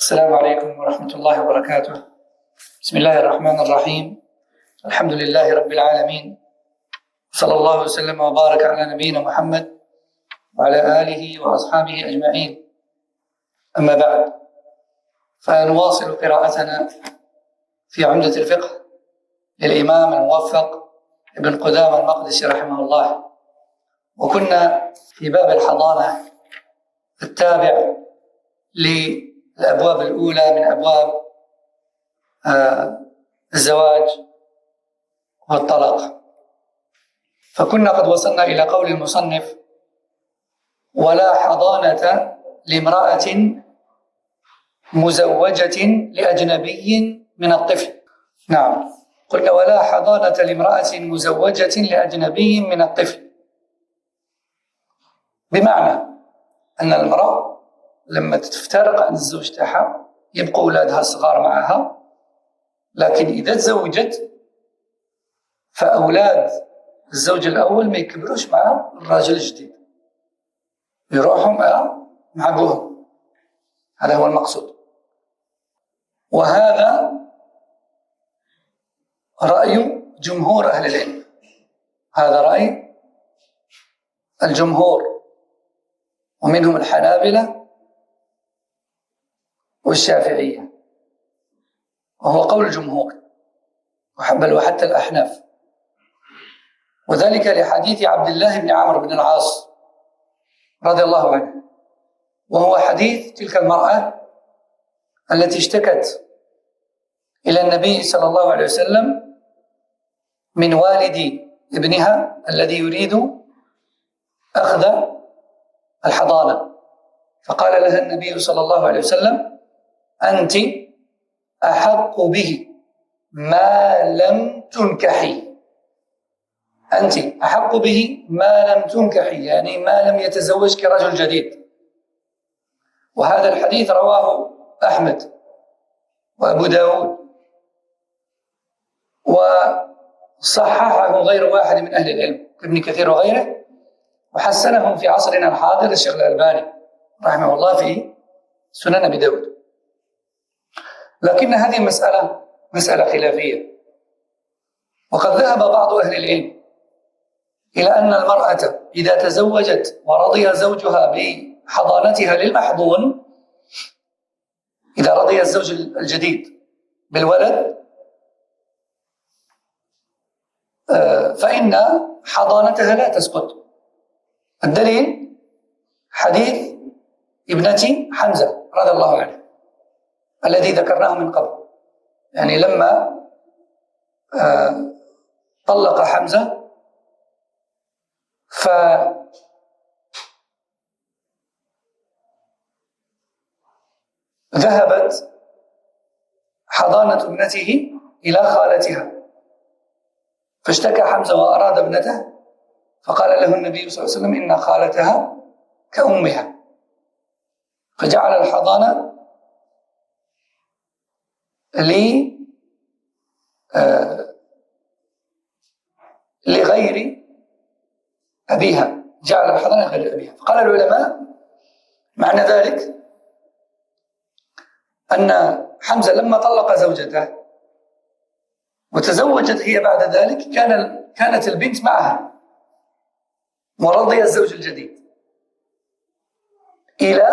السلام عليكم ورحمة الله وبركاته. بسم الله الرحمن الرحيم. الحمد لله رب العالمين، صلى الله وسلم وبارك على نبينا محمد وعلى آله وأصحابه أجمعين. أما بعد، فنواصل قراءتنا في عمدة الفقه للإمام الموفق ابن قدامة المقدسي رحمه الله، وكنا في باب الحضانة التابع للأبواب الأولى من أبواب الزواج والطلاق. فكنا قد وصلنا إلى قول المصنف: ولا حضانة لامرأة مزوجة لأجنبي من الطفل. نعم، قلنا ولا حضانة لامرأة مزوجة لأجنبي من الطفل، بمعنى أن المرأة لما تفترق عن الزوج تاعها يبقوا أولادها الصغار معها، لكن إذا تزوجت فأولاد الزوج الأول ما يكبروش مع الراجل الجديد، يروحوا مع أبوهم. هذا هو المقصود، وهذا رأي جمهور أهل العلم، هذا رأي الجمهور، ومنهم الحنابلة والشافعية، وهو قول الجمهور بل وحتى الأحناف، وذلك لحديث عبد الله بن عمرو بن العاص رضي الله عنه، وهو حديث تلك المرأة التي اشتكت إلى النبي صلى الله عليه وسلم من والد ابنها الذي يريد أخذ الحضانة، فقال لها النبي صلى الله عليه وسلم: أنت أحق به ما لم تنكحي، أنت أحق به ما لم تنكحي، يعني ما لم يتزوجك رجل جديد. وهذا الحديث رواه أحمد وأبو داود، وصححه غير واحد من أهل العلم كابن كثير وغيره، وحسنه في عصرنا الحاضر الشيخ الألباني رحمه الله في سنن أبي داود. لكن هذه مسألة خلافية، وقد ذهب بعض أهل العلم إلى أن المرأة إذا تزوجت ورضي زوجها بحضانتها للمحضون، إذا رضي الزوج الجديد بالولد فإن حضانتها لا تسقط. الدليل حديث ابنة حمزة رضي الله عنه الذي ذكرناه من قبل، يعني لما طلق حمزة فذهبت حضانة ابنته إلى خالتها، فاشتكى حمزة وأراد ابنته، فقال له النبي صلى الله عليه وسلم: إن خالتها كأمها، فجعل الحضانة لغير أبيها، جعل الحضانة لغير أبيها. فقال العلماء: معنى ذلك أن حمزة لما طلق زوجته وتزوجت هي بعد ذلك كانت البنت معها ورضي الزوج الجديد، إلى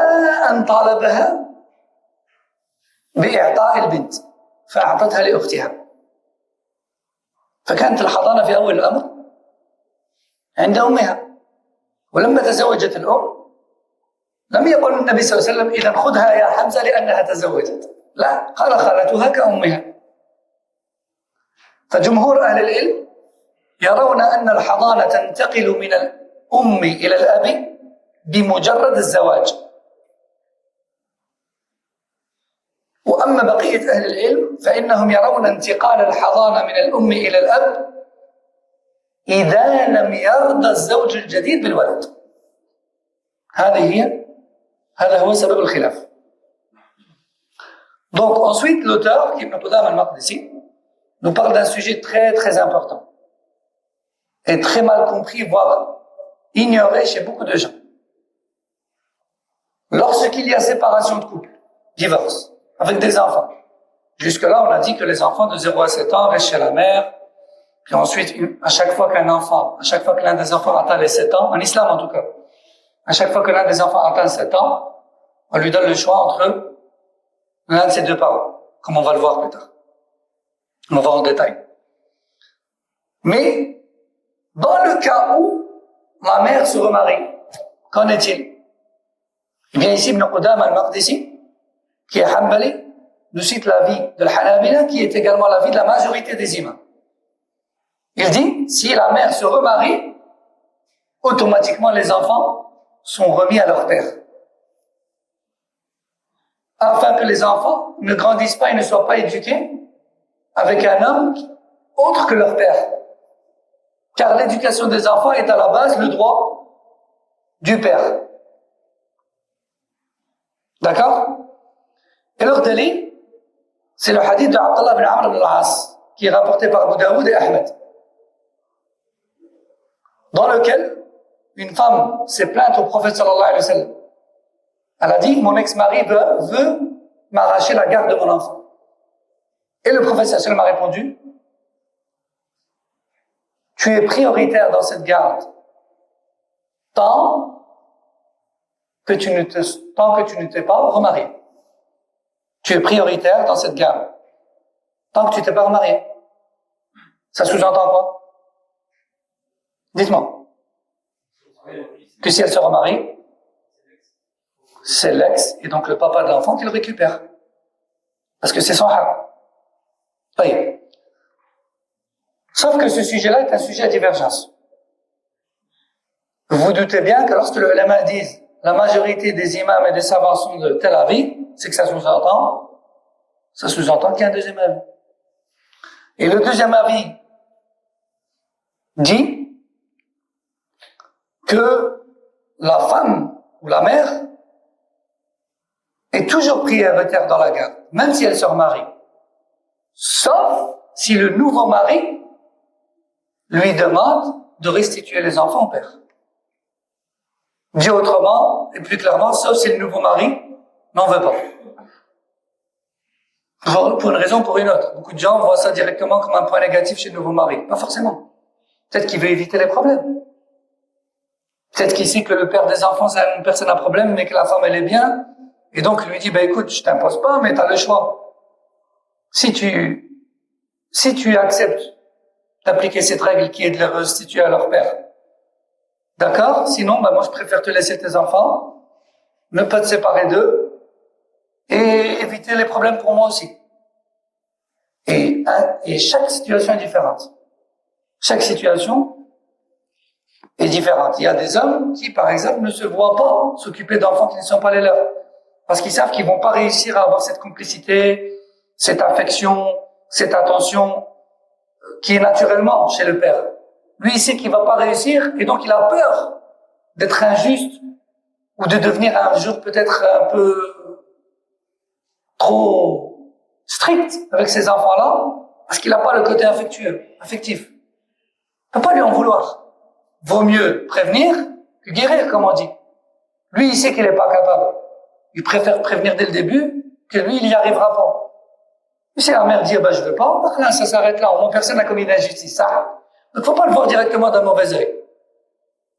أن طالبها بإعطاء البنت فأعطتها لأختها، فكانت الحضانة في أول الأمر عند أمها. ولما تزوجت الأم لم يقل النبي صلى الله عليه وسلم: إذن خذها يا حمزة لأنها تزوجت، لا، قال خالتها كأمها. فجمهور أهل العلم يرون أن الحضانة تنتقل من الأم إلى الأب بمجرد الزواج، وأما بقية أهل العلم فإنهم يرون انتقال الحضانة من الأم إلى الأب إذا لم يرضى الزوج الجديد بالولد. هذا هو سبب الخلاف. Donc ensuite l'auteur, Ibn Qudamah al-Maqdisi, nous parle d'un sujet très très important et très mal compris, voire ignoré chez beaucoup de gens. Lorsqu'il y a séparation de couple, divorce, avec des enfants. Jusque-là, on a dit que les enfants de 0 à 7 ans restent chez la mère. Puis ensuite, à chaque fois que l'un des enfants atteint les 7 ans, en islam en tout cas, à chaque fois que l'un des enfants atteint 7 ans, on lui donne le choix entre l'un de ses deux parents, comme on va le voir plus tard. On va voir en détail. Mais, dans le cas où la mère se remarie, qu'en est-il? Eh bien, ici, Ibn Qudam al-Maqdisi, qui est Hanbali, nous cite l'avis de l'Hanabila, qui est également l'avis de la majorité des imams. Il dit, si la mère se remarie, automatiquement les enfants sont remis à leur père. Afin que les enfants ne grandissent pas et ne soient pas éduqués avec un homme autre que leur père. Car l'éducation des enfants est à la base le droit du père. D'accord? Et leur délit, c'est le hadith de Abdullah ibn Amr ibn al-As, qui est rapporté par Abu Daoud et Ahmed, dans lequel une femme s'est plainte au prophète sallallahu alayhi wa sallam. Elle a dit, mon ex-mari veut m'arracher la garde de mon enfant. Et le prophète sallallahu alayhi wa sallam a répondu, tu es prioritaire dans cette garde tant que tu ne t'es pas remarié. Tu es prioritaire dans cette garde tant que tu t'es pas remarié. Ça sous-entend quoi? Dites-moi. Que si elle se remarie, c'est l'ex et donc le papa de l'enfant qui le récupère. Parce que c'est son haq. Oui. Sauf que ce sujet-là est un sujet à divergence. Vous vous doutez bien que lorsque le ulama disent la majorité des imams et des savants sont de tel avis, c'est que ça sous-entend qu'il y a un deuxième avis. Et le deuxième avis dit que la femme ou la mère est toujours prioritaire dans la garde, même si elle se remarie. Sauf si le nouveau mari lui demande de restituer les enfants au père. Dit autrement, et plus clairement, sauf si le nouveau mari n'en veut pas. Pour une raison ou pour une autre. Beaucoup de gens voient ça directement comme un point négatif chez le nouveau mari. Pas forcément. Peut-être qu'il veut éviter les problèmes. Peut-être qu'il sait que le père des enfants, c'est une personne à problème, mais que la femme, elle est bien. Et donc, il lui dit, écoute, je t'impose pas, mais t'as le choix. Si tu acceptes d'appliquer cette règle qui est de les restituer à leur père, d'accord? Sinon, moi, je préfère te laisser tes enfants, ne pas te séparer d'eux, et éviter les problèmes pour moi aussi. Et chaque situation est différente. Chaque situation est différente. Il y a des hommes qui, par exemple, ne se voient pas s'occuper d'enfants qui ne sont pas les leurs. Parce qu'ils savent qu'ils vont pas réussir à avoir cette complicité, cette affection, cette attention qui est naturellement chez le père. Lui, il sait qu'il va pas réussir et donc il a peur d'être injuste ou de devenir un jour peut-être un peu trop strict avec ses enfants-là parce qu'il n'a pas le côté affectif. Il ne peut pas lui en vouloir. Vaut mieux prévenir que guérir, comme on dit. Lui, il sait qu'il n'est pas capable. Il préfère prévenir dès le début que lui, il n'y arrivera pas. Mais si la mère dit, je veux pas, là, ça s'arrête là. Au moins, personne n'a commis d'injustice. Ça. Il ne faut pas le voir directement d'un mauvais œil.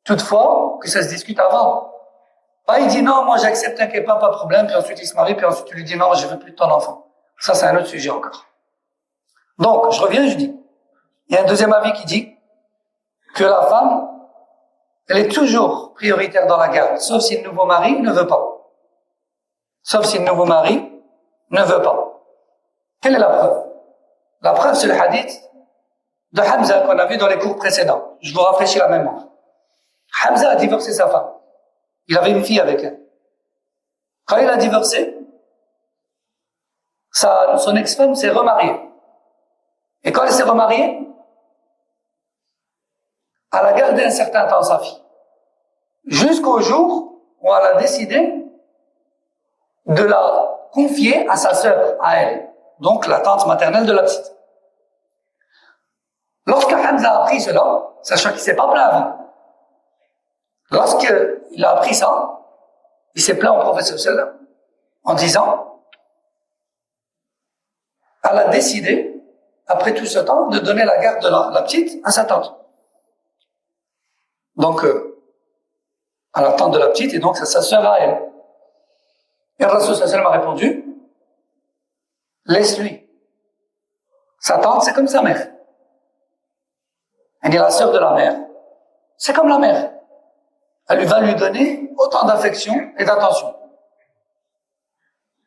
Toutefois, que ça se discute avant. Pas, il dit non, moi j'accepte, t'inquiète pas de problème, puis ensuite il se marie, puis ensuite tu lui dis non, je veux plus de ton enfant. Ça, c'est un autre sujet encore. Donc, je reviens, je dis, il y a un deuxième avis qui dit que la femme, elle est toujours prioritaire dans la garde, sauf si le nouveau mari ne veut pas. Sauf si le nouveau mari ne veut pas. Quelle est la preuve? La preuve, c'est le hadith de Hamza qu'on a vu dans les cours précédents. Je vous rafraîchis la mémoire. Hamza a divorcé sa femme. Il avait une fille avec elle. Quand il a divorcé, son ex-femme s'est remariée. Et quand elle s'est remariée, elle a gardé un certain temps sa fille. Jusqu'au jour où elle a décidé de la confier à sa sœur, à elle. Donc la tante maternelle de la petite. Lorsque Hamza a appris cela, sachant qu'il ne s'est pas plaint avant, lorsqu'il a appris ça, il s'est plaint au prophète sallallahu alayhi wa sallam en disant elle a décidé, après tout ce temps, de donner la garde de la petite à sa tante. Donc, à la tante de la petite, et donc c'est sa sœur à elle. Et le Rasul sallallahu alayhi wa sallam a répondu, laisse-lui. Sa tante, c'est comme sa mère. Elle est la sœur de la mère. C'est comme la mère. Elle va lui donner autant d'affection et d'attention.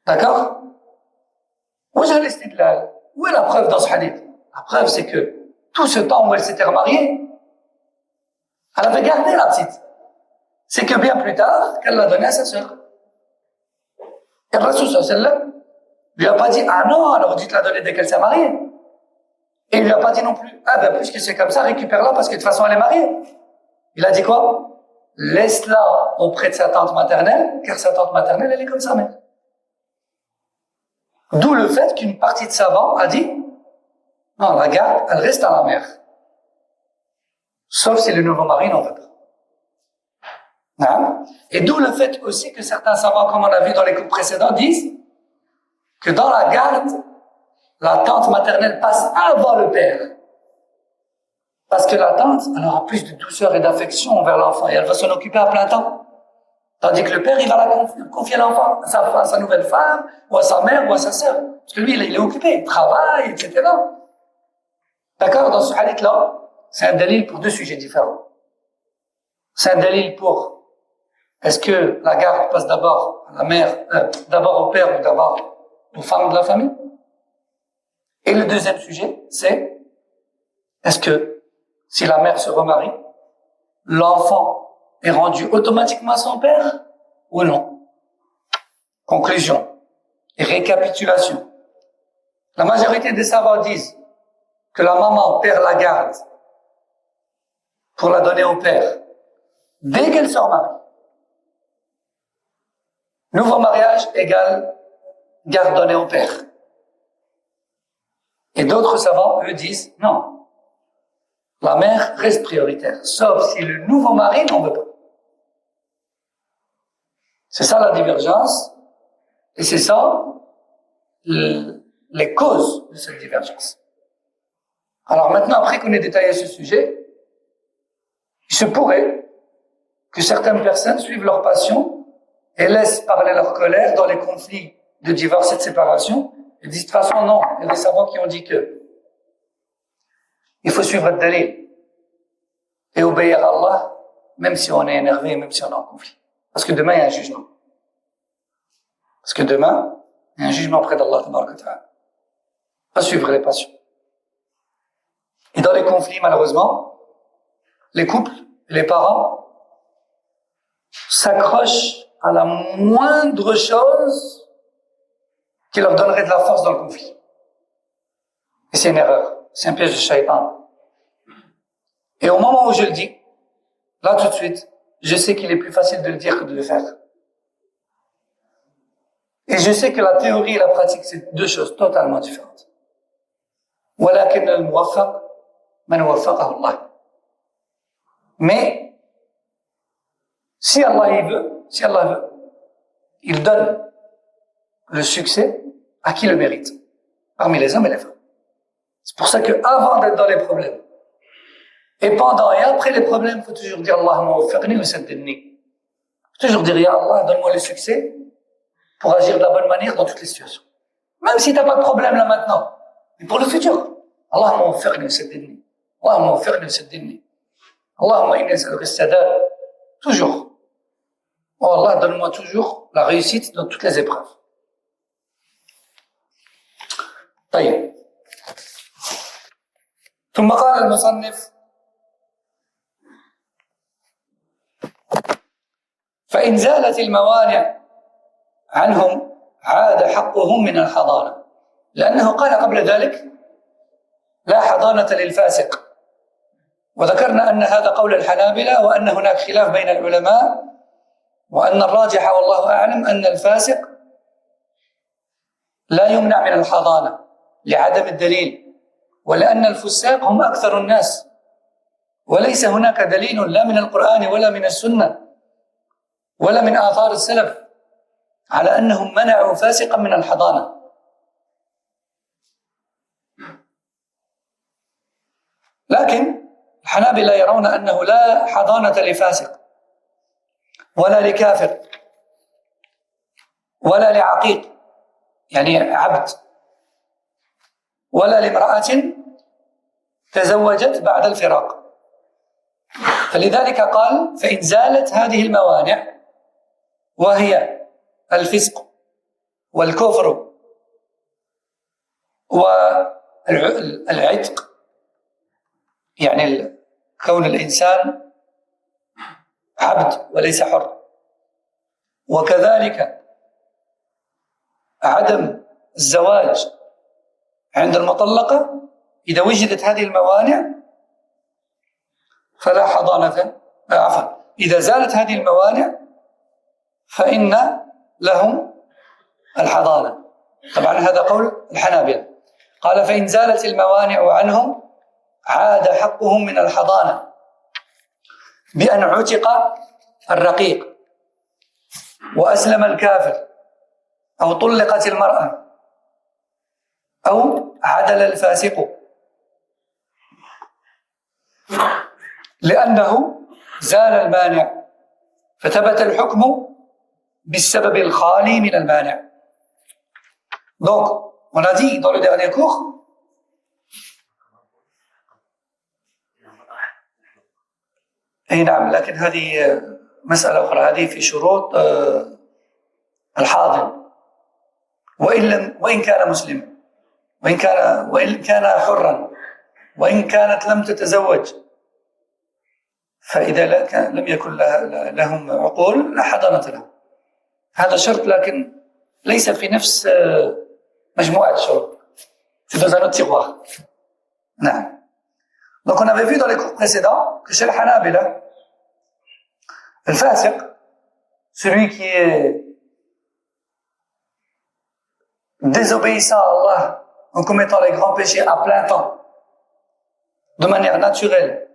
D'accord? Où est la preuve dans ce hadith? La preuve, c'est que tout ce temps où elle s'était remariée, elle avait gardé la petite. C'est que bien plus tard, qu'elle l'a donnée à sa sœur. Et le Rasul sallallahu alayhi wa sallam lui a pas dit, ah non, alors dites la donner dès qu'elle s'est mariée. Et il lui a pas dit non plus, ah ben puisque c'est comme ça, récupère-la parce que de toute façon elle est mariée. Il a dit quoi? Laisse-la auprès de sa tante maternelle, car sa tante maternelle, elle est comme sa mère. D'où le fait qu'une partie de savants a dit, non, la garde, elle reste à la mère. Sauf si le nouveau mari n'en veut pas. Hein? Et d'où le fait aussi que certains savants, comme on a vu dans les cours précédents, disent que dans la garde, la tante maternelle passe avant le père. Parce que la tante, elle aura plus de douceur et d'affection envers l'enfant et elle va s'en occuper à plein temps. Tandis que le père, il va confier l'enfant à sa nouvelle femme, ou à sa mère, ou à sa sœur. Parce que lui, il est occupé, il travaille, etc. D'accord? Dans ce hadith-là, c'est un dalil pour deux sujets différents. C'est un dalil pour est-ce que la garde passe d'abord à la mère, d'abord au père ou d'abord aux femmes de la famille? Et le deuxième sujet, c'est est-ce que si la mère se remarie, l'enfant est rendu automatiquement à son père ou non? Conclusion et récapitulation. La majorité des savants disent que la maman perd la garde pour la donner au père dès qu'elle se remarie. Nouveau mariage égale garde donnée au père. Et d'autres savants, eux, disent non. La mère reste prioritaire, sauf si le nouveau mari n'en veut pas. C'est ça la divergence, et c'est ça les causes de cette divergence. Alors maintenant, après qu'on ait détaillé ce sujet, il se pourrait que certaines personnes suivent leur passion et laissent parler leur colère dans les conflits de divorce et de séparation, et disent de toute façon non. Il y a des savants qui ont dit que il faut suivre le dalil et obéir à Allah, même si on est énervé, même si on est en conflit. Parce que demain, il y a un jugement. Parce que demain, il y a un jugement auprès d'Allah. Pas suivre les passions. Et dans les conflits, malheureusement, les couples, les parents s'accrochent à la moindre chose qui leur donnerait de la force dans le conflit. Et c'est une erreur. C'est un piège de shaitan. Et au moment où je le dis, là tout de suite, je sais qu'il est plus facile de le dire que de le faire. Et je sais que la théorie et la pratique, c'est deux choses totalement différentes. وَلَكِنَّ الْمُوَفَّقْ مَنْ وَفَّقَهُ اللَّهُ. Mais, si Allah veut, il donne le succès à qui le mérite, parmi les hommes et les femmes. C'est pour ça qu'avant d'être dans les problèmes, et pendant et après les problèmes, il faut toujours dire Allahumma waffiqni wa saddidni. Toujours dire Ya Allah, donne-moi le succès pour agir de la bonne manière dans toutes les situations. Même si tu n'as pas de problème là maintenant, mais pour le futur. Allahumma waffiqni wa saddidni. Allahumma waffiqni wa saddidni. Allahumma inni as'aluka as-sadad. Toujours. Oh Allah, donne-moi toujours la réussite dans toutes les épreuves. طيب. ثم قال المصنف فإن زالت الموانع عنهم عاد حقهم من الحضانة لأنه قال قبل ذلك لا حضانة للفاسق وذكرنا أن هذا قول الحنابلة وأن هناك خلاف بين العلماء وأن الراجح والله أعلم أن الفاسق لا يمنع من الحضانة لعدم الدليل ولأن الفساق هم أكثر الناس وليس هناك دليل لا من القرآن ولا من السنة ولا من آثار السلف على أنهم منعوا فاسقا من الحضانة. لكن الحنابلة يرون أنه لا حضانة لفاسق ولا لكافر ولا لعقيق يعني عبد ولا لامرأة تزوجت بعد الفراق. فلذلك قال فإن زالت هذه الموانع وهي الفسق والكفر والعتق يعني كون الإنسان عبد وليس حر، وكذلك عدم الزواج عند المطلقة، إذا وجدت هذه الموانع فلا حضانة، عفوا إذا زالت هذه الموانع فإن لهم الحضانة. طبعا هذا قول الحنابلة. قال فإن زالت الموانع عنهم عاد حقهم من الحضانة بأن عتق الرقيق وأسلم الكافر أو طلقت المرأة أو عدل الفاسق، لأنه زال المانع فثبت الحكم بالسبب الخالي من المانع. Donc, on a dit dans le dernier cours أي نعم، لكن هذه مسألة أخرى، هذه في شروط الحاضن وإن كان مسلما وإن كان حرا وإن كانت لم تتزوج، فإذا لم يكن لهم عقول لا حضانة لهم. هذا شرط لكن ليس في نفس مجموعة الشروط. C'est dans un autre tiroir. نعم. Donc on avait vu dans les cours précédents que chez le Hanabila, le fasiq, celui qui est désobéissant à Allah en commettant les grands péchés à plein temps, de manière naturelle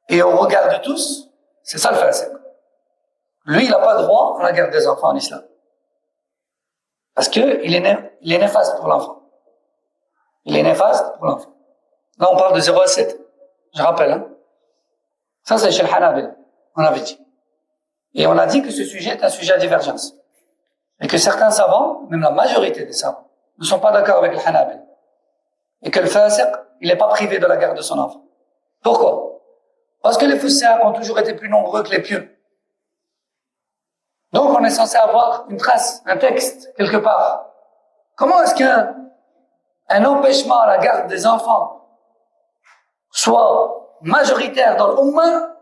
et au regard de tous, c'est ça le fasiq. Lui, il n'a pas droit à la garde des enfants en islam. Parce qu'il est néfaste pour l'enfant. Il est néfaste pour l'enfant. Là, on parle de 0 à 7. Je rappelle, hein. Ça, c'est chez le Hanabila, on avait dit. Et on a dit que ce sujet est un sujet à divergence. Et que certains savants, même la majorité des savants, ne sont pas d'accord avec le Hanabila. Et que le fasiq, il n'est pas privé de la garde de son enfant. Pourquoi? Parce que les fussaques ont toujours été plus nombreux que les pieux. Donc, on est censé avoir une trace, un texte, quelque part. Comment est-ce qu'un empêchement à la garde des enfants soit majoritaire dans l'Ummah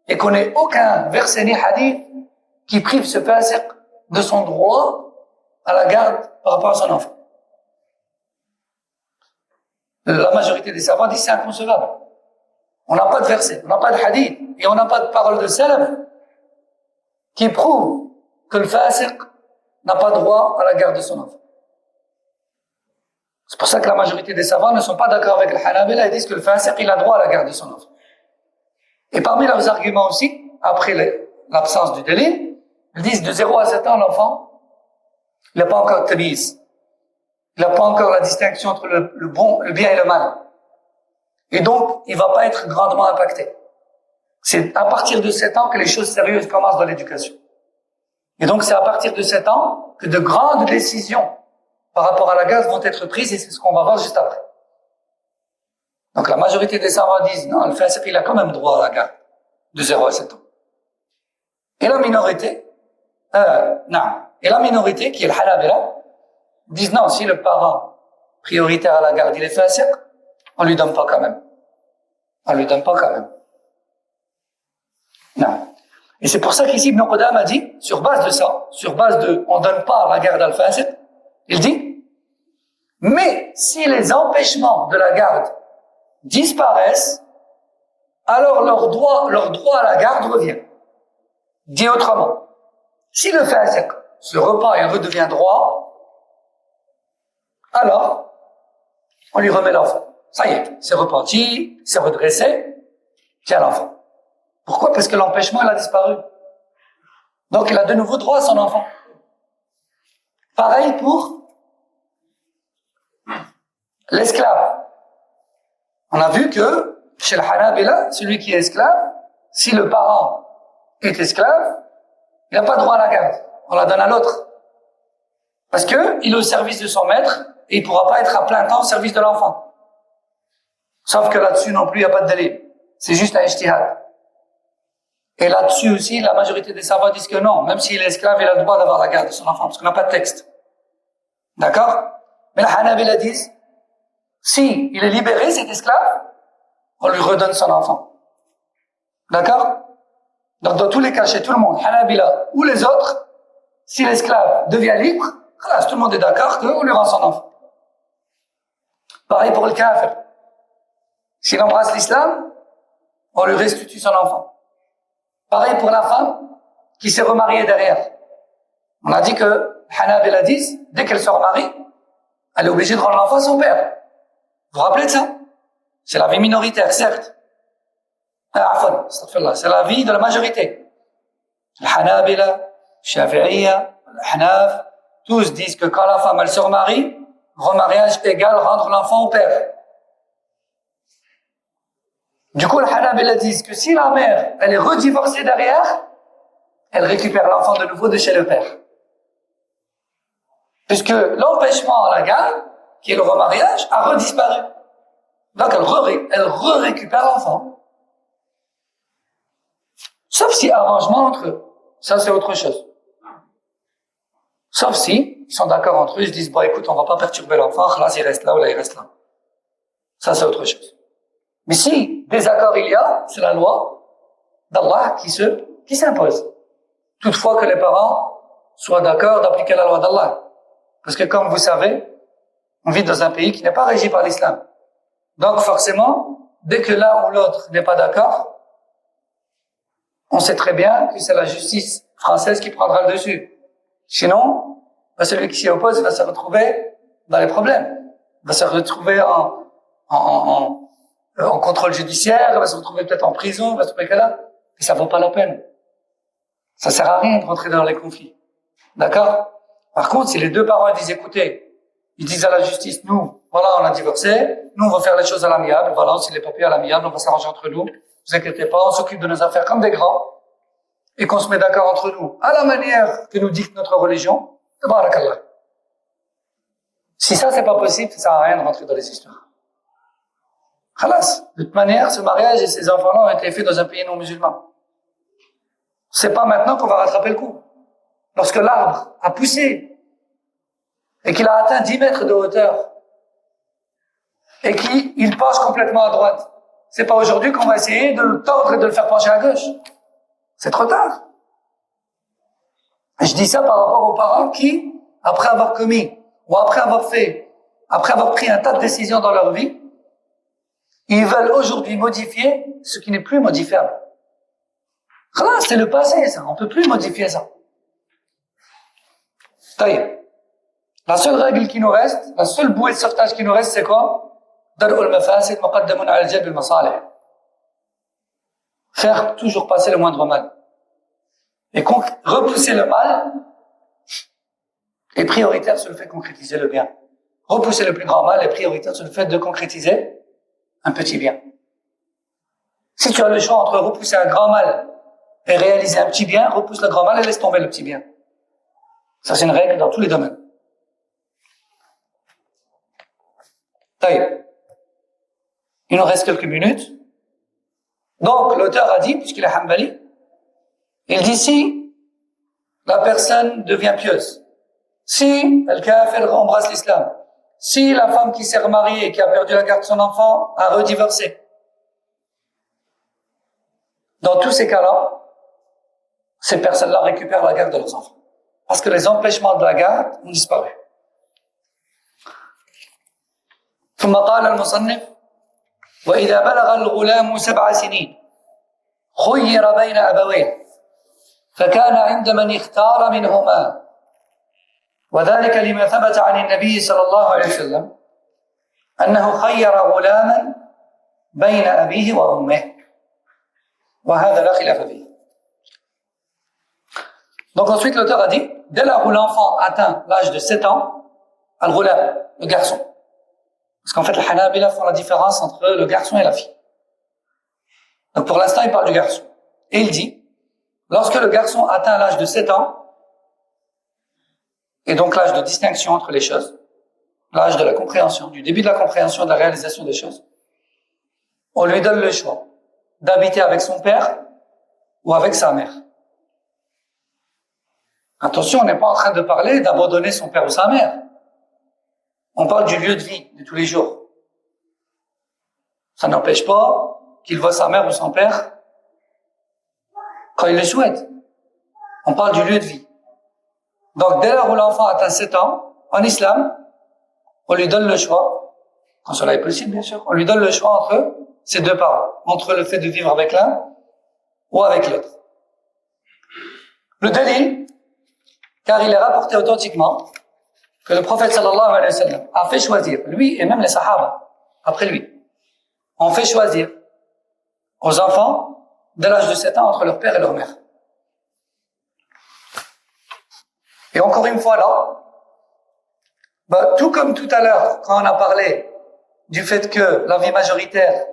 et qu'on n'ait aucun verset ni hadith qui prive ce fasiq de son droit à la garde par rapport à son enfant? La majorité des savants disent c'est inconcevable. On n'a pas de verset, on n'a pas de hadith et on n'a pas de parole de salaf qui prouve que le fasiq n'a pas droit à la garde de son enfant. C'est pour ça que la majorité des savants ne sont pas d'accord avec le Hanabila et disent que le fasiq, il a droit à la garde de son enfant. Et parmi leurs arguments aussi, après l'absence du délai, ils disent de 0 à 7 ans, l'enfant, il n'a pas encore de tamise. Il n'a pas encore la distinction entre le bon, le bien et le mal. Et donc, il ne va pas être grandement impacté. C'est à partir de 7 ans que les choses sérieuses commencent dans l'éducation. Et donc, c'est à partir de 7 ans que de grandes décisions par rapport à la garde vont être prises, et c'est ce qu'on va voir juste après. Donc, la majorité des savants disent, non, le fasiq, il a quand même droit à la garde de 0 à 7 ans. Et la minorité, qui est le Hanabila, disent, non, si le parent prioritaire à la garde, il est fasiq, on lui donne pas quand même. On lui donne pas quand même. Non. Et c'est pour ça qu'ici, Ibn Qudama a dit, sur base de ça, on donne pas la garde à al-fasiq, il dit, mais si les empêchements de la garde disparaissent, alors leur droit à la garde revient. Dit autrement, si le fasiq se repent et redevient droit, alors, on lui remet l'enfant. Ça y est, c'est repenti, c'est redressé, tiens l'enfant. Pourquoi? Parce que l'empêchement, il a disparu. Donc, il a de nouveau droit à son enfant. Pareil pour l'esclave. On a vu que chez le Hanabila, celui qui est esclave, si le parent est esclave, il n'a pas droit à la garde. On la donne à l'autre. Parce que il est au service de son maître et il ne pourra pas être à plein temps au service de l'enfant. Sauf que là-dessus non plus, il n'y a pas de délai. C'est juste un ijtihad. Et là-dessus aussi, la majorité des savants disent que non, même s'il est esclave, il a le droit d'avoir la garde de son enfant, parce qu'on n'a pas de texte. D'accord? Mais les Hanabila disent, si il est libéré, cet esclave, on lui redonne son enfant. D'accord? Donc dans tous les cas, chez tout le monde, Hanabila ou les autres, si l'esclave devient libre, tout le monde est d'accord qu'on lui rend son enfant. Pareil pour le kafir. S'il embrasse l'islam, on lui restitue son enfant. Pareil pour la femme qui s'est remariée derrière. On a dit que Hanabila disent, dès qu'elle se remarie, elle est obligée de rendre l'enfant à son père. Vous vous rappelez de ça? C'est la vie minoritaire, certes. C'est la vie de la majorité. Le Hanabila, le Shafi'iyya, le Hanaf, tous disent que quand la femme elle se remarie, remariage égale rendre l'enfant au père. Du coup, le Hanabila disent que si la mère elle est redivorcée derrière, elle récupère l'enfant de nouveau de chez le père. Puisque l'empêchement à la garde, qui est le remariage, a redisparu. Donc elle récupère l'enfant. Sauf si arrangement entre eux. Ça, c'est autre chose. Sauf si ils sont d'accord entre eux, ils se disent, bon, écoute, on va pas perturber l'enfant, là, il reste là, ou là, il reste là. Ça, c'est autre chose. Mais si désaccord il y a, c'est la loi d'Allah qui s'impose. Toutefois que les parents soient d'accord d'appliquer la loi d'Allah. Parce que comme vous savez, on vit dans un pays qui n'est pas régi par l'islam. Donc forcément, dès que l'un ou l'autre n'est pas d'accord, on sait très bien que c'est la justice française qui prendra le dessus. Sinon, celui qui s'y oppose va se retrouver dans les problèmes. Va se retrouver en contrôle judiciaire, va se retrouver peut-être en prison, va se retrouver là. Et ça vaut pas la peine. Ça sert à rien de rentrer dans les conflits. D'accord? Par contre, si les deux parents disent, écoutez, ils disent à la justice, nous, voilà, on a divorcé, nous, on va faire les choses à l'amiable, voilà, on signe les papiers à l'amiable, on va s'arranger entre nous, vous inquiétez pas, on s'occupe de nos affaires comme des grands, et qu'on se met d'accord entre nous, à la manière que nous dicte notre religion, tabarakallah. Si ça, c'est pas possible, ça sert à rien de rentrer dans les histoires. Khalas. De toute manière, ce mariage et ces enfants-là ont été faits dans un pays non musulman. C'est pas maintenant qu'on va rattraper le coup. Lorsque l'arbre a poussé et qu'il a atteint 10 mètres de hauteur et qu'il penche complètement à droite, c'est pas aujourd'hui qu'on va essayer de le tordre et de le faire pencher à gauche. C'est trop tard. Et je dis ça par rapport aux parents qui, après avoir commis ou après avoir pris un tas de décisions dans leur vie, ils veulent aujourd'hui modifier ce qui n'est plus modifiable. Là, c'est le passé, ça. On peut plus modifier ça. Taïb. La seule règle qui nous reste, la seule bouée de sauvetage qui nous reste, c'est quoi? Dar'ul mafasid muqaddamun 'ala al-jalb al-masalih. Faire toujours passer le moindre mal. Et repousser le mal est prioritaire sur le fait de concrétiser le bien. Repousser le plus grand mal est prioritaire sur le fait de concrétiser un petit bien. Si tu as le choix entre repousser un grand mal et réaliser un petit bien, repousse le grand mal et laisse tomber le petit bien. Ça, c'est une règle dans tous les domaines. Taïb. Il nous reste quelques minutes. Donc, l'auteur a dit, puisqu'il est Hanbali, il dit si la personne devient pieuse, si le kafir embrasse l'islam, si la femme qui s'est remariée et qui a perdu la garde de son enfant a redivorcé, dans tous ces cas-là, ces personnes-là récupèrent la garde de leurs enfants. Parce que les empêchements de la garde ont disparu. ثم قال المصنف وإذا بلغ الغلام 7 سنين خير بين أبوين فكان عند من اختار منهما وذلك لما ثبت عن النبي صلى الله عليه وسلم أنه خير غلاما بين أبيه وأمه وهذا لا خلاف فيه. Donc ensuite l'auteur a dit, dès lors où l'enfant atteint l'âge de 7 ans, al-ghulam, le garçon, Parce qu'en fait, les Hanabila font la différence entre le garçon et la fille. Donc pour l'instant, il parle du garçon. Et il dit, lorsque le garçon atteint l'âge de 7 ans, et donc l'âge de distinction entre les choses, l'âge de la compréhension, du début de la compréhension, de la réalisation des choses, on lui donne le choix d'habiter avec son père ou avec sa mère. Attention, on n'est pas en train de parler d'abandonner son père ou sa mère. On parle du lieu de vie, de tous les jours. Ça n'empêche pas qu'il voit sa mère ou son père quand il le souhaite. On parle du lieu de vie. Donc, dès lors où l'enfant atteint 7 ans, en islam, on lui donne le choix, quand cela est possible, bien sûr, on lui donne le choix entre ses deux parents, entre le fait de vivre avec l'un ou avec l'autre. Le dalil, car il est rapporté authentiquement que le prophète sallallahu alayhi wa sallam a fait choisir, lui et même les sahaba, après lui, ont fait choisir aux enfants de l'âge de 7 ans entre leur père et leur mère. Et encore une fois là, tout comme tout à l'heure, quand on a parlé du fait que la vie majoritaire,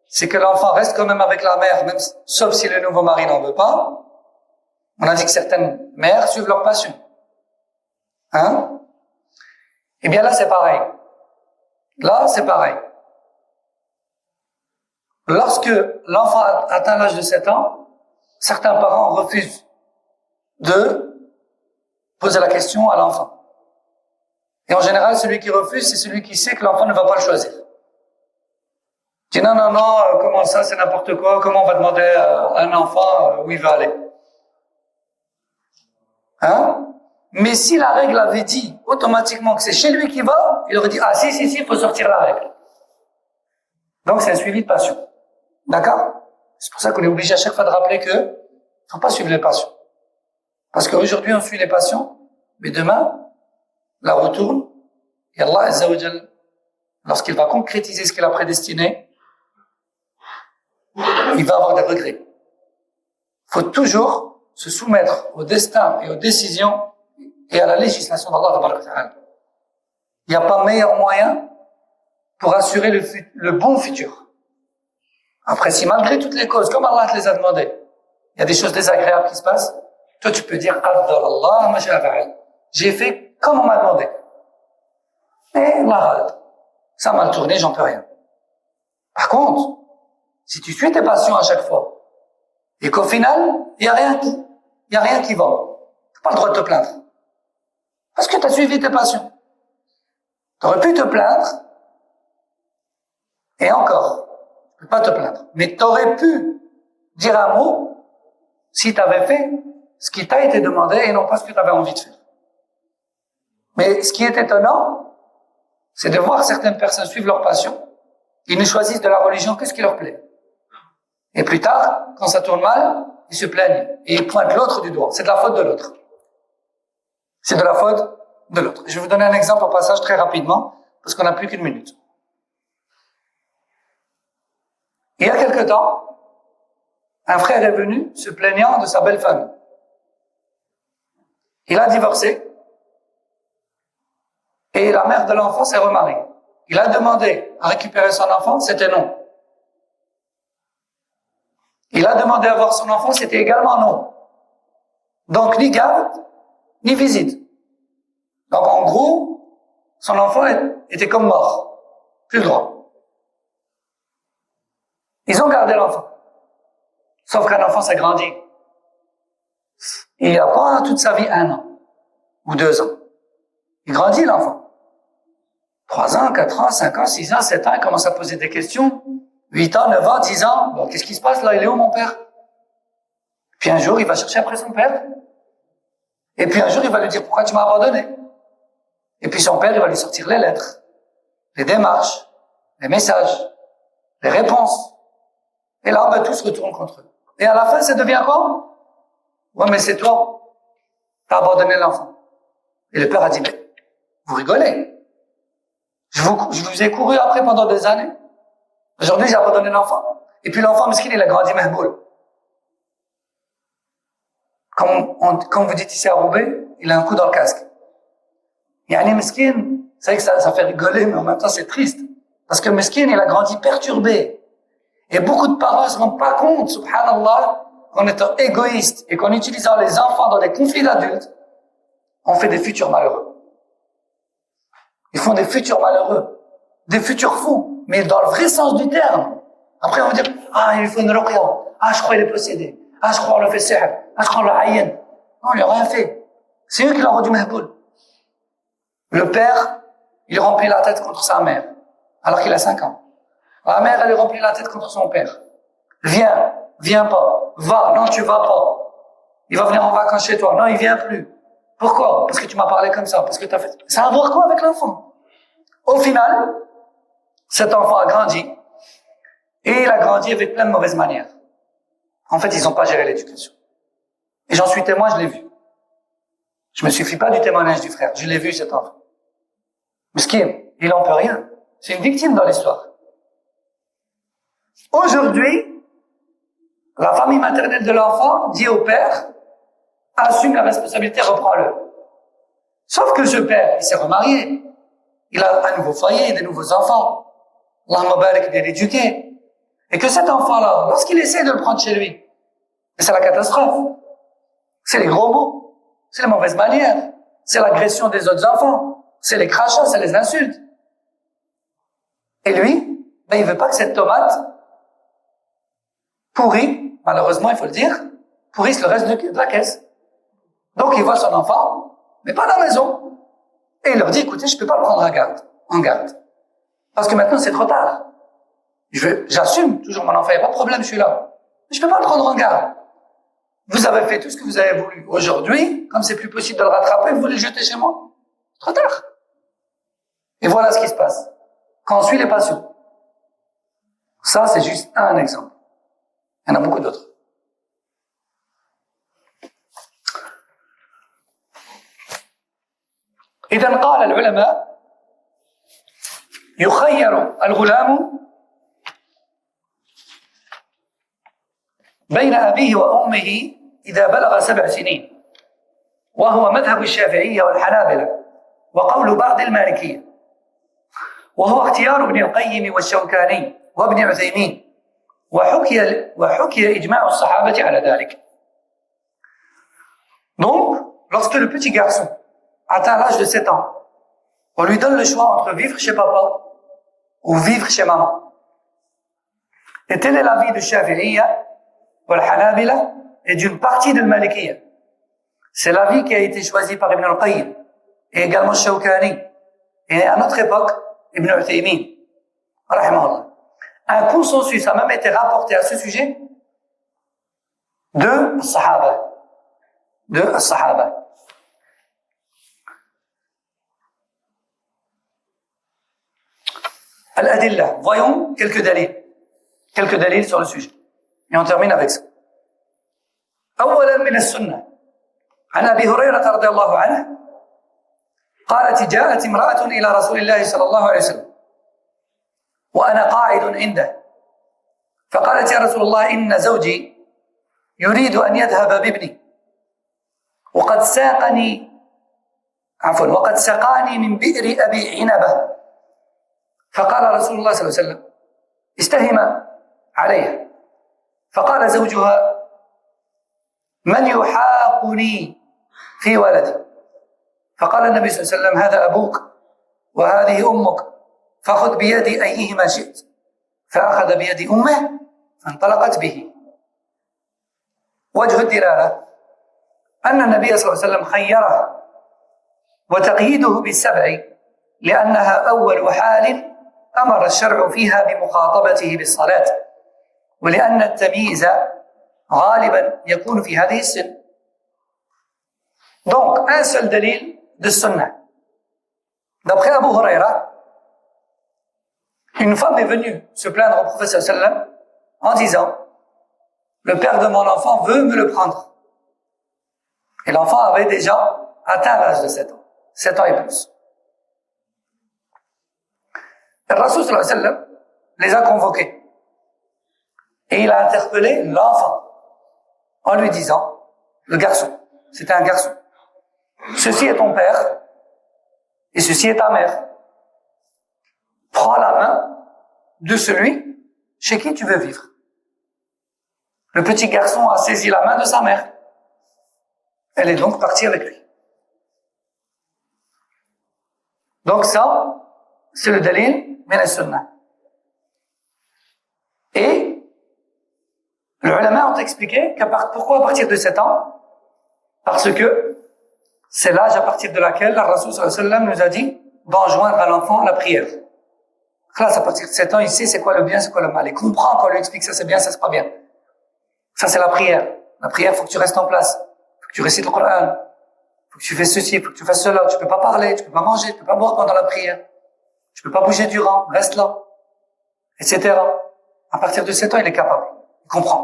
c'est que l'enfant reste quand même avec la mère, même, sauf si le nouveau mari n'en veut pas, on a dit que certaines mères suivent leur passion. Hein? Eh bien là, c'est pareil. Là, c'est pareil. Lorsque l'enfant atteint l'âge de 7 ans, certains parents refusent de poser la question à l'enfant. Et en général, celui qui refuse, c'est celui qui sait que l'enfant ne va pas le choisir. Il dit non, comment ça, c'est n'importe quoi, comment on va demander à un enfant où il va aller? Hein? Mais si la règle avait dit automatiquement que c'est chez lui qu'il va, il aurait dit, ah si, il faut sortir la règle. Donc c'est un suivi de passion. D'accord? C'est pour ça qu'on est obligé à chaque fois de rappeler que il ne faut pas suivre les passions. Parce qu'aujourd'hui on suit les passions, mais demain, la roue tourne, et Allah Azza wa Jal, lorsqu'il va concrétiser ce qu'il a prédestiné, il va avoir des regrets. Il faut toujours se soumettre au destin et aux décisions et à la législation d'Allah. Il n'y a pas meilleur moyen pour assurer le bon futur. Après, si malgré toutes les causes, comme Allah te les a demandées, il y a des choses désagréables qui se passent, toi tu peux dire Allah, j'ai fait comme on m'a demandé. Et là, ça m'a mal tourné, j'en peux rien. Par contre, si tu suis tes passions à chaque fois, et qu'au final, il y a rien qui va, t'as pas le droit de te plaindre. Parce que tu as suivi tes passions. Tu aurais pu te plaindre, et encore, tu peux pas te plaindre. Mais tu aurais pu dire un mot si tu avais fait ce qui t'a été demandé et non pas ce que tu avais envie de faire. Mais ce qui est étonnant, c'est de voir certaines personnes suivre leur passion. Ils ne choisissent de la religion que ce qui leur plaît. Et plus tard, quand ça tourne mal, ils se plaignent et ils pointent l'autre du doigt. C'est de la faute de l'autre. C'est de la faute de l'autre. Je vais vous donner un exemple au passage très rapidement, parce qu'on n'a plus qu'une minute. Il y a quelque temps, un frère est venu se plaignant de sa belle famille. Il a divorcé et la mère de l'enfant s'est remariée. Il a demandé à récupérer son enfant, c'était non. Il a demandé à voir son enfant, c'était également non. Donc, ni garde, ni visite. Donc, en gros, son enfant était comme mort. Plus le droit. Ils ont gardé l'enfant. Sauf qu'un enfant s'est grandi. Il n'a pas toute sa vie 1 an. Ou 2 ans. Il grandit, l'enfant. 3 ans, 4 ans, 5 ans, 6 ans, 7 ans, il commence à poser des questions. 8 ans, 9 ans, 10 ans. Bon, qu'est-ce qui se passe là? Il est où, mon père? Puis un jour, il va chercher après son père. Et puis un jour, il va lui dire, pourquoi tu m'as abandonné? Et puis son père, il va lui sortir les lettres, les démarches, les messages, les réponses. Et là, tout se retourne contre eux. Et à la fin, ça devient quoi? Ouais, mais c'est toi. T'as abandonné l'enfant. Et le père a dit, mais vous rigolez. Je vous ai couru après pendant des années. Aujourd'hui, j'ai abandonné l'enfant. Et puis l'enfant, miskin, il a grandi mahboul. Comme vous dites ici à Roubaix, il a un coup dans le casque. Yani miskin, c'est vrai que ça fait rigoler, mais en même temps, c'est triste. Parce que Meskin, il a grandi perturbé. Et beaucoup de parents ne se rendent pas compte, subhanallah, qu'en étant égoïste et qu'en utilisant les enfants dans des conflits d'adultes, on fait des futurs malheureux. Ils font des futurs malheureux, des futurs fous, mais dans le vrai sens du terme. Après, on va dire, ah, il faut une ruqya. Ah, je crois qu'il est possédé. Ah, je crois qu'on le fait sihr. Ah, je crois qu'on l'a ayen. Non, il n'a rien fait. C'est eux qui l'ont rendu mahboul. Le père, il remplit la tête contre sa mère, alors qu'il a 5 ans. La mère, elle lui remplit la tête contre son père. Viens, viens pas. Va, non, tu vas pas. Il va venir en vacances chez toi. Non, il vient plus. Pourquoi? Parce que tu m'as parlé comme ça, parce que tu as fait... Ça a à voir quoi avec l'enfant? Au final, cet enfant a grandi, et il a grandi avec plein de mauvaises manières. En fait, ils n'ont pas géré l'éducation. Et j'en suis témoin, je l'ai vu. Je me suffis pas du témoignage du frère, je l'ai vu cet enfant. Miskin, il en peut rien. C'est une victime dans l'histoire. Aujourd'hui, la famille maternelle de l'enfant dit au père, assume la responsabilité, reprends-le. Sauf que ce père, il s'est remarié. Il a un nouveau foyer, des nouveaux enfants. Allah Mubarak de l'éduquer. Et que cet enfant-là, lorsqu'il essaie de le prendre chez lui, c'est la catastrophe. C'est les gros mots. C'est les mauvaises manières. C'est l'agression des autres enfants. C'est les crachats, c'est les insultes. Et lui, ben, il veut pas que cette tomate pourrit, malheureusement, il faut le dire, pourrisse le reste de la caisse. Donc, il voit son enfant, mais pas dans la maison. Et il leur dit, écoutez, je peux pas le prendre en garde. Parce que maintenant, c'est trop tard. J'assume toujours mon enfant, il n'y a pas de problème, je suis là. Mais je peux pas le prendre en garde. Vous avez fait tout ce que vous avez voulu. Aujourd'hui, comme c'est plus possible de le rattraper, vous voulez le jeter chez moi. Trop tard. Et voilà ce qui se passe. Quand on suit les passions. Ça, c'est juste un exemple. Il y en a beaucoup d'autres. إذا قال العلماء يخير الغلام بين أبيه وأمه إذا بلغ 7 سنين وهو مذهب الشافعية والحنابلة وقول بعض المالكية وهو اختيار ابن القيم والشوكاني وابن عثيمين وحكي إجماع الصحابة على ذلك. Donc, lorsque le petit garçon atteint l'âge de 7 ans, on lui donne le choix entre vivre chez papa ou vivre chez maman. Et tel est l'avis de Shafi'iyya, ou al-Hanabila, et d'une partie de Malikiyya. C'est l'avis qui a été choisi par Ibn al-Qayyim, et également Shawkani, et à notre époque, Ibn Uthaymin, rahimahullah. Un consensus a même été rapporté à ce sujet de Sahaba. Al-Adillah. Voyons quelques dalils sur le sujet. Et on termine avec ça. أولا من السنة عن أبي هريرة رضي الله عنه قالت جاءت امرأة إلى رسول الله صلى الله عليه وسلم وأنا قاعد عنده فقالت يا رسول الله إن زوجي يريد أن يذهب بابني وقد سقاني من بئر أبي عنبة فقال رسول الله صلى الله عليه وسلم استهم عليها فقال زوجها من يحاقني في ولدي فقال النبي صلى الله عليه وسلم هذا أبوك وهذه أمك فخذ بيد أيهما شئت فأخذ بيد أمه فانطلقت به. وجه الدلالة أن النبي صلى الله عليه وسلم خيره وتقييده بالسبع لأنها أول حال أمر الشرع فيها بمخاطبته بالصلاة ولأن التمييز غالبا يكون في هذه السن. Donc, un seul dalil de sunnah. D'après Abu Huraira, une femme est venue se plaindre au prophète sallam en disant « Le père de mon enfant veut me le prendre. » Et l'enfant avait déjà atteint l'âge de 7 ans. 7 ans et plus. Et le Rasul sallallahu alayhi wa sallam les a convoqués. Et il a interpellé l'enfant en lui disant, le garçon, c'était un garçon, ceci est ton père et ceci est ta mère. Prends la main de celui chez qui tu veux vivre. Le petit garçon a saisi la main de sa mère. Elle est donc partie avec lui. Donc ça, c'est le dalil min as-sunnah. Et les ulama ont expliqué pourquoi à partir de 7 ans? Parce que c'est l'âge à partir de laquelle la Rasoul sallallahu alayhi wa sallam nous a dit d'enjoindre à l'enfant la prière. Là, à partir de 7 ans, il sait c'est quoi le bien, c'est quoi le mal. Il comprend quand on lui explique ça c'est bien, ça c'est pas bien. Ça c'est la prière. La prière, faut que tu restes en place. Faut que tu récites le Coran. Faut que tu fasses ceci, faut que tu fasses cela. Tu peux pas parler, tu peux pas manger, tu peux pas boire pendant la prière. Tu peux pas bouger du rang, reste là. Etc. À partir de 7 ans, il est capable. Il comprend.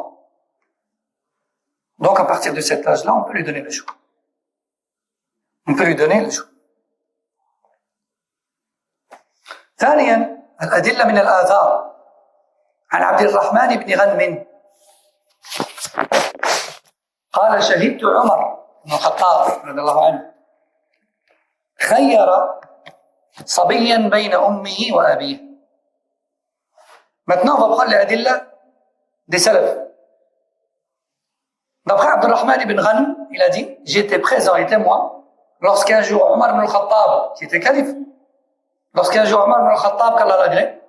Donc, à partir de cet âge-là, on peut lui donner le choix. On peut lui donner le choix. ثانيا الأدلة من الآثار عن عبد الرحمن بن غنم قال شهدت عمر بن الخطاب رضي الله عنه خير صبيا بين أمه وأبيه. Maintenant, on va prendre les adillas des salafs. D'après Abdurrahman ibn Ghanm, il a dit, j'étais présent et témoin lorsqu'un jour Omar ibn al-Khattab, qui était calife, lorsqu'un jour Omar ibn al-Khattab, qu'Allah l'agrée,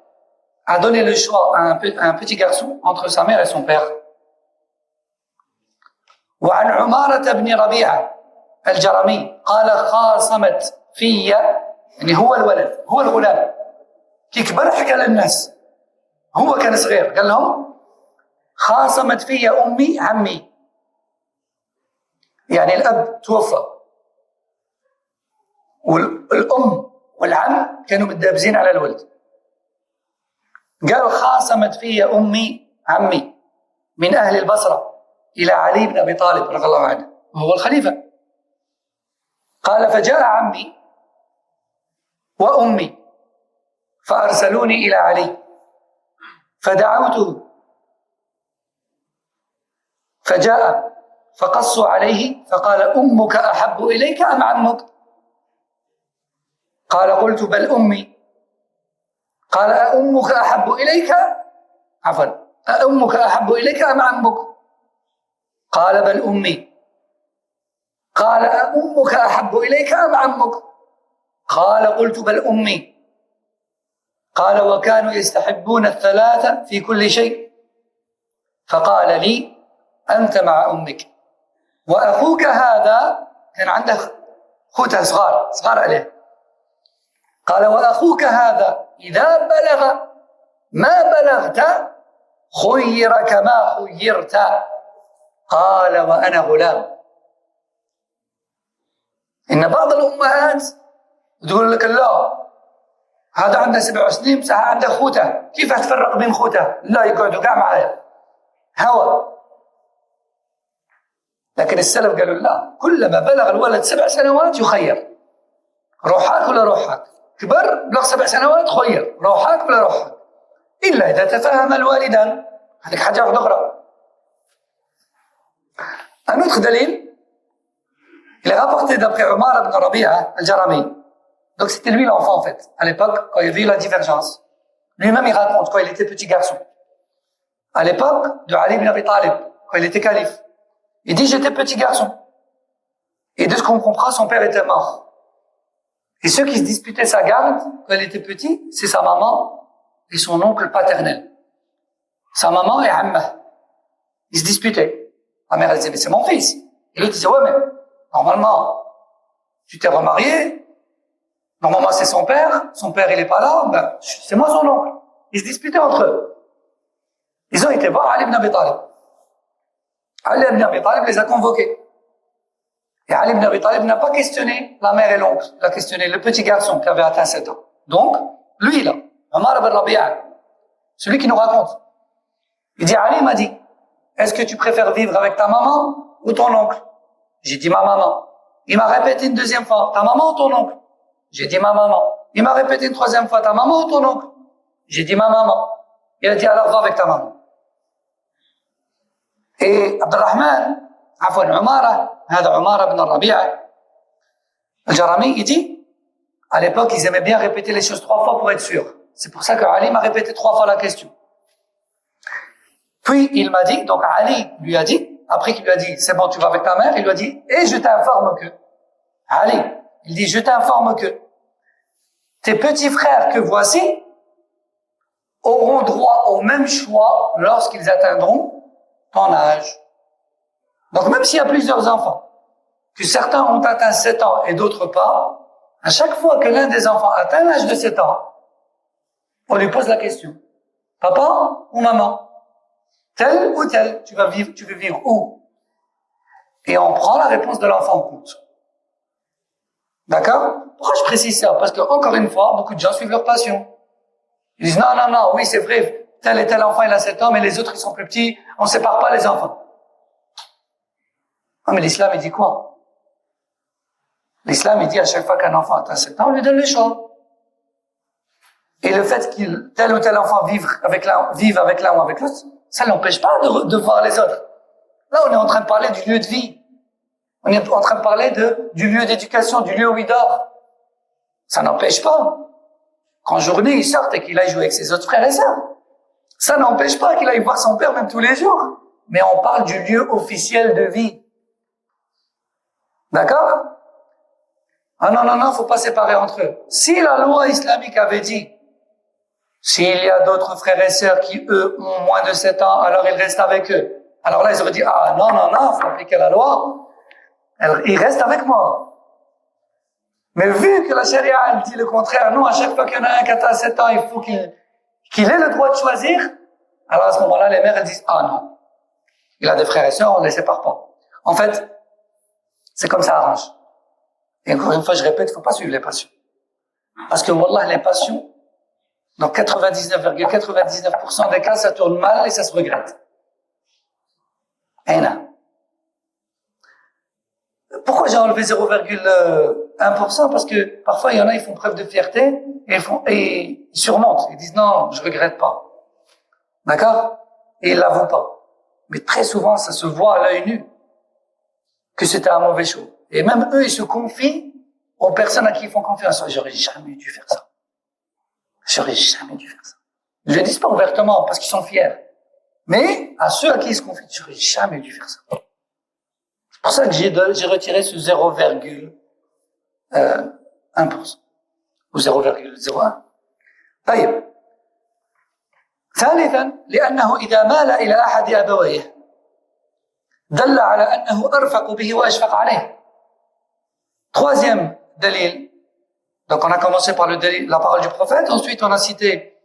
a donné le choix à un petit garçon entre sa mère et son père. وعن عمارة بن ربيعة الجرمي قال خاصمت في يعني هو الولد هو الغلام كي كبر حكى للناس هو كان صغير قال لهم خاصمت في أمي عمي يعني الأب توفى والأم والعم كانوا متدابزين على الولد قال خاصمت في أمي عمي من أهل البصرة إلى علي بن أبي طالب رضي الله عنه وهو الخليفة قال فجاء عمي وأمي فأرسلوني إلى علي فدعوته فجاء فقصوا عليه فقال أمك أحب إليك أم عمك؟ قال قلت بل أمي. قال أأمك أحب إليك عفوا أأمك أحب إليك أم عمك؟ قال بل أمي. قال أأمك أحب إليك أم عمك؟ قال قلت بل أمي. قال وكانوا يستحبون الثلاثة في كل شيء فقال لي أنت مع أمك وأخوك هذا كان عنده خوته صغار عليه قال وأخوك هذا إذا بلغ ما بلغت خير كما خيرت قال وأنا غلام. إن بعض الأمهات تقول لك لا هذا عنده 7 سنين بصح عنده خوته كيف تفرق بين خوته؟ لا يقعدوا كاع معايا هوى. لكن السلف قالوا لا كلما بلغ الولد 7 سنوات يخير روحك ولا روحك كبر بلغ 7 سنوات خير روحك ولا روحك إلا إذا تفاهم الوالدان هذيك حاجة واحدة أخرى. Un autre dalil, il est rapporté d'après Omar ibn Rabi'a al-Jarami. Donc c'était lui l'enfant en fait, à l'époque quand il y avait eu la divergence. Lui-même il raconte quand il était petit garçon. À l'époque de Ali ibn Abi Talib, quand il était calife. Il dit j'étais petit garçon. Et de ce qu'on comprend, son père était mort. Et ceux qui se disputaient sa garde quand il était petit, c'est sa maman et son oncle paternel. Sa maman et Amma. Ils se disputaient. Ma mère elle disait mais c'est mon fils. Et lui disait ouais mais normalement tu t'es remarié. Normalement c'est son père il est pas là, ben c'est moi son oncle. Ils se disputaient entre eux. Ils ont été voir Ali ibn Abi Talib. Ali ibn Abi Talib les a convoqués. Et Ali ibn Abi Talib n'a pas questionné la mère et l'oncle, il a questionné le petit garçon qui avait atteint 7 ans. Donc, lui là, Omar ibn Rabi'a, celui qui nous raconte, il dit Ali m'a dit, est-ce que tu préfères vivre avec ta maman ou ton oncle? J'ai dit ma maman. Il m'a répété une deuxième fois, ta maman ou ton oncle? J'ai dit ma maman. Il m'a répété une troisième fois, ta maman ou ton oncle? J'ai dit ma maman. Il a dit alors va avec ta maman. Et Abdurrahman, عفوا عمارة, هذا عمارة بن الربيع الجرمي, il dit, à l'époque, ils aimaient bien répéter les choses 3 fois pour être sûrs. C'est pour ça que Ali m'a répété 3 fois la question. Puis il m'a dit, donc Ali lui a dit, après qu'il lui a dit, c'est bon, tu vas avec ta mère, il lui a dit, et je t'informe que, Ali, il dit, je t'informe que tes petits frères que voici auront droit au même choix lorsqu'ils atteindront ton âge. Donc même s'il y a plusieurs enfants, que certains ont atteint 7 ans et d'autres pas, à chaque fois que l'un des enfants atteint l'âge de 7 ans, on lui pose la question. Papa ou maman? Tel ou tel, tu veux vivre où? Et on prend la réponse de l'enfant en compte. D'accord? Pourquoi je précise ça? Parce que, encore une fois, beaucoup de gens suivent leur passion. Ils disent, non, oui, c'est vrai, tel et tel enfant, il a 7 ans, mais les autres, ils sont plus petits, on sépare pas les enfants. Ah, mais l'islam, il dit quoi? L'islam, il dit à chaque fois qu'un enfant atteint 7 ans, on lui donne le choix. Et le fait qu'il, tel ou tel enfant vive avec l'un ou avec l'autre, ça n'empêche pas de voir les autres. Là, on est en train de parler du lieu de vie. On est en train de parler du lieu d'éducation, du lieu où il dort. Ça n'empêche pas qu'en journée, il sorte et qu'il aille jouer avec ses autres frères et sœurs. Ça n'empêche pas qu'il aille voir son père même tous les jours. Mais on parle du lieu officiel de vie. D'accord? Ah non, faut pas séparer entre eux. Si la loi islamique avait dit, s'il y a d'autres frères et sœurs qui, eux, ont moins de 7 ans, alors ils restent avec eux. Alors là, ils auraient dit, ah non, faut appliquer la loi. Ils restent avec moi. Mais vu que la charia, elle dit le contraire, non, à chaque fois qu'il y en a un qui atteint 7 ans, il faut qu'il ait le droit de choisir. Alors à ce moment-là, les mères, elles disent, ah non, il a des frères et sœurs, on ne les sépare pas. En fait, c'est comme ça arrange. Et encore une fois, je répète, il ne faut pas suivre les passions. Parce que, wallah, les passions, dans 99,99% des cas, ça tourne mal et ça se regrette. Et là. Pourquoi j'ai enlevé 0,1%? Parce que parfois, il y en a, ils font preuve de fierté et ils surmontent. Ils disent non, je regrette pas. D'accord? Et ils l'avouent pas. Mais très souvent, ça se voit à l'œil nu que c'était un mauvais choix. Et même eux, ils se confient aux personnes à qui ils font confiance. J'aurais jamais dû faire ça. J'aurais jamais dû faire ça. Ils le disent pas ouvertement parce qu'ils sont fiers. Mais à ceux à qui ils se confient, j'aurais jamais dû faire ça. C'est pour ça que j'ai retiré ce 0,1% ou 0,01. طيب. ثالثا لأنه إذا مال إلى أحد أبويه دل على أنه أرفق به وأشفق عليه. Troisième dalil. Donc on a commencé par la parole du prophète, ensuite on a cité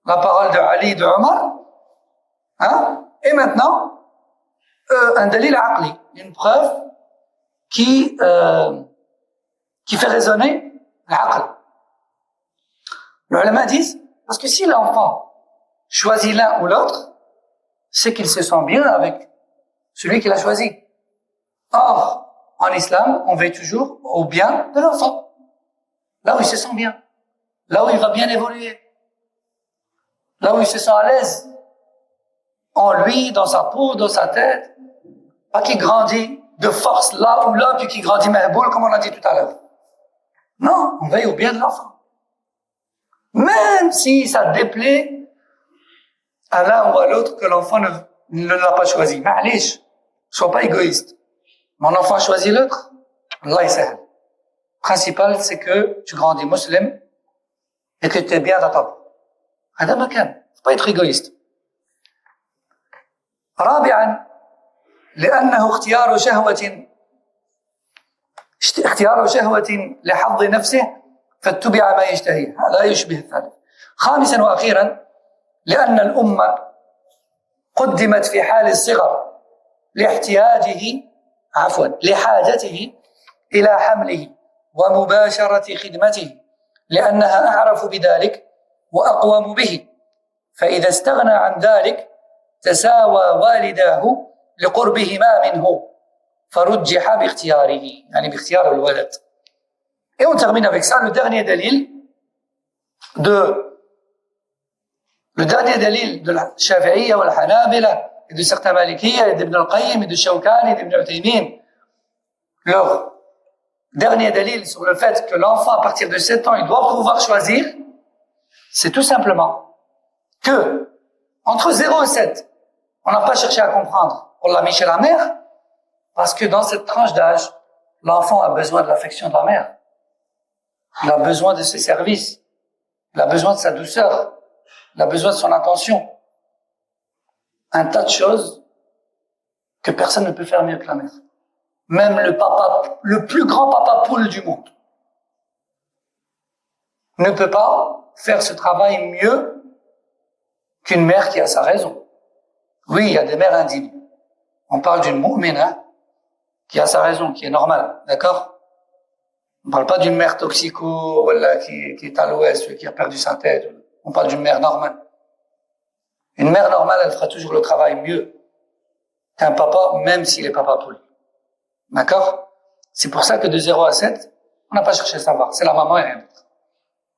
la parole de Ali, de Omar, hein? Et maintenant un dalil aqli, une preuve qui fait raisonner l'aql. Les ulama disent, parce que si l'enfant choisit l'un ou l'autre, c'est qu'il se sent bien avec celui qu'il a choisi. Or, en islam, on veille toujours au bien de l'enfant. Là où il se sent bien. Là où il va bien évoluer. Là où il se sent à l'aise. En lui, dans sa peau, dans sa tête. Pas qu'il grandit de force là ou là, puis qu'il grandit mahboul, comme on a dit tout à l'heure. Non, on veille au bien de l'enfant. Même si ça déplaît à l'un ou à l'autre que l'enfant ne l'a pas choisi. Ma'alish, sois pas égoïste. Mon enfant a choisi l'autre, Allah yasahal. Principal, c'est que tu grandis musulman et que tu es bien dans ta peau. هذا ما كان. Faut pas être égoïste. رابعا لأنه اختيار شهوة لحظ نفسه فاتبع ما يشتهيه. هذا يشبه الثالث. خامسا وأخيرا لأن الأمة قدمت في حال الصغر لحاجته إلى حمله ومباشرة خدمته لأنها أعرف بذلك وأقوم به فإذا استغنى عن ذلك تساوى والداه لقربهما منه فرجح باختياره يعني باختيار الولد. Et on termine avec ça, le dernier dalil de la Shafi'iyya ou la Hanabila et de certains Malikiyya et d'Ibn al-Qayyim et de Shawkani et d'Ibn al-Uthaymin. Leur dernier dalil sur le fait que l'enfant à partir de 7 ans, il doit pouvoir choisir, c'est tout simplement que, entre 0 et 7, on n'a pas cherché à comprendre. On l'a mis chez la mère, parce que dans cette tranche d'âge, l'enfant a besoin de l'affection de la mère. Il a besoin de ses services. Il a besoin de sa douceur. Il a besoin de son attention. Un tas de choses que personne ne peut faire mieux que la mère. Même le plus grand papa poule du monde ne peut pas faire ce travail mieux qu'une mère qui a sa raison. Oui, il y a des mères indignes. On parle d'une mu'mina qui a sa raison, qui est normale, d'accord? On ne parle pas d'une mère toxico, voilà, qui est à l'ouest, qui a perdu sa tête. On parle d'une mère normale. Une mère normale, elle fera toujours le travail mieux qu'un papa, même s'il est papa poule. D'accord? C'est pour ça que de 0 à 7, on n'a pas cherché à savoir. C'est la maman et rien d'autre.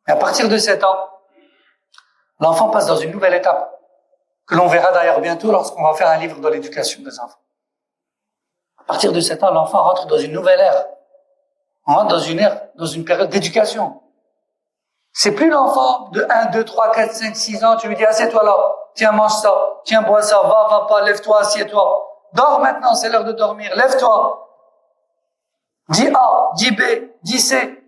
Mais à partir de 7 ans, l'enfant passe dans une nouvelle étape, que l'on verra d'ailleurs bientôt lorsqu'on va faire un livre dans l'éducation des enfants. À partir de 7 ans, l'enfant rentre dans une nouvelle ère. On rentre dans une période d'éducation. C'est plus l'enfant de 1, 2, 3, 4, 5, 6 ans, tu lui dis, assieds-toi là, tiens, mange ça, tiens, bois ça, va pas, lève-toi, assieds-toi. Dors maintenant, c'est l'heure de dormir, lève-toi. Dis A, dis B, dis C.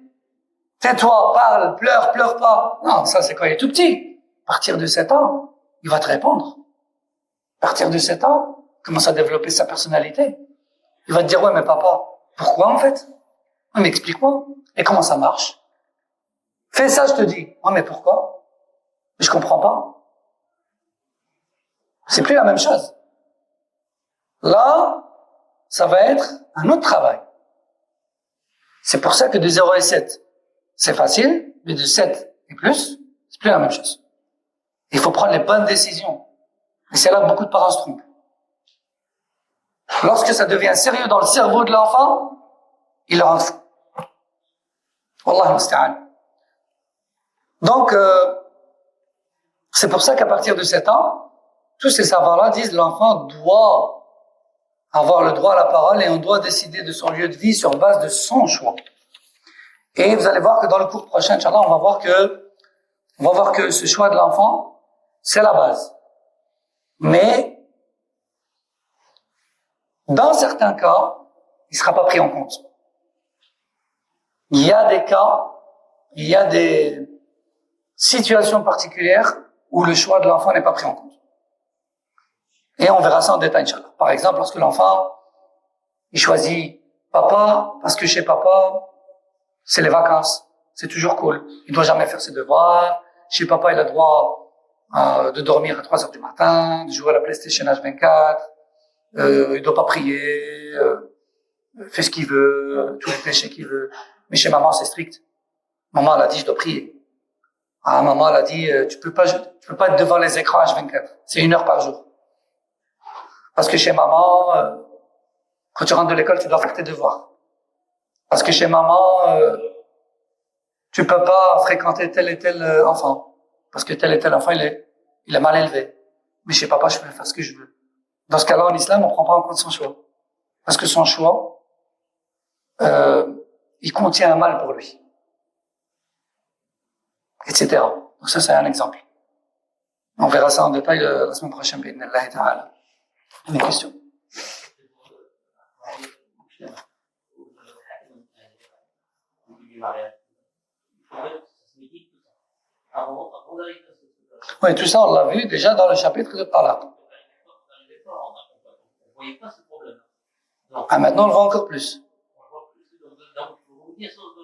Tais-toi, parle, pleure pas. Non, ça c'est quand il est tout petit. À partir de 7 ans, il va te répondre. À partir de 7 ans, il commence à développer sa personnalité. Il va te dire, ouais, mais papa, pourquoi en fait? Ouais, mais explique-moi. Et comment ça marche? Fais ça, je te dis. Ouais, mais pourquoi? Je comprends pas. C'est plus la même chose. Là, ça va être un autre travail. C'est pour ça que de 0 et 7, c'est facile, mais de 7 et plus, c'est plus la même chose. Il faut prendre les bonnes décisions. Et c'est là que beaucoup de parents se trompent. Lorsque ça devient sérieux dans le cerveau de l'enfant, il le rend fou. Wallah musta'an. Donc, c'est pour ça qu'à partir de 7 ans, tous ces savants-là disent que l'enfant doit avoir le droit à la parole et on doit décider de son lieu de vie sur base de son choix. Et vous allez voir que dans le cours prochain, Inch'Allah, on va voir que ce choix de l'enfant, c'est la base. Mais, dans certains cas, il ne sera pas pris en compte. Il y a des cas, il y a des situations particulières où le choix de l'enfant n'est pas pris en compte. Et on verra ça en détail, Inch'Allah. Par exemple, lorsque l'enfant, il choisit papa, parce que chez papa, c'est les vacances. C'est toujours cool. Il doit jamais faire ses devoirs. Chez papa, il a le droit de dormir à 3 heures du matin, de jouer à la PlayStation H24. Il doit pas prier. Fait ce qu'il veut, tous les péchés qu'il veut. Mais chez maman, c'est strict. Maman, elle a dit, je dois prier. Maman, elle a dit, tu peux pas être devant les écrans H24. C'est 1 heure par jour. Parce que chez maman, quand tu rentres de l'école, tu dois faire tes devoirs. Parce que chez maman, tu peux pas fréquenter tel et tel enfant. Parce que tel et tel enfant, il est mal élevé. Mais chez papa, je peux faire ce que je veux. Dans ce cas-là, en islam, on prend pas en compte son choix. Parce que son choix, il contient un mal pour lui. Etc. Donc ça, c'est un exemple. On verra ça en détail la semaine prochaine, bi'idhnillahi ta'ala. Une question? Oui, tout ça, on l'a vu déjà dans le chapitre de Talaq. Maintenant, on le voit encore plus.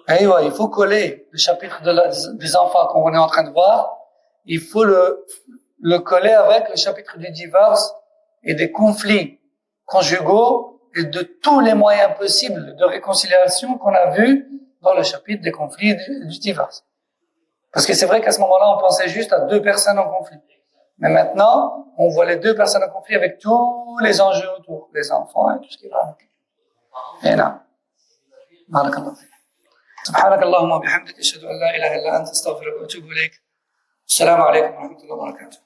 Et ouais, il faut coller le chapitre des enfants qu'on est en train de voir. Il faut le coller avec le chapitre du divorce et des conflits conjugaux et de tous les moyens possibles de réconciliation qu'on a vus dans le chapitre des conflits du divorce. Parce que c'est vrai qu'à ce moment-là, on pensait juste à 2 personnes en conflit. Mais maintenant, on voit les 2 personnes en conflit avec tous les enjeux autour, les enfants et tout ce qui va avec. Et là, barakallah. سبحانك اللهم وبحمدك أشهد أن لا إله إلا أنت أستغفرك وأتوب إليك السلام عليكم ورحمة الله وبركاته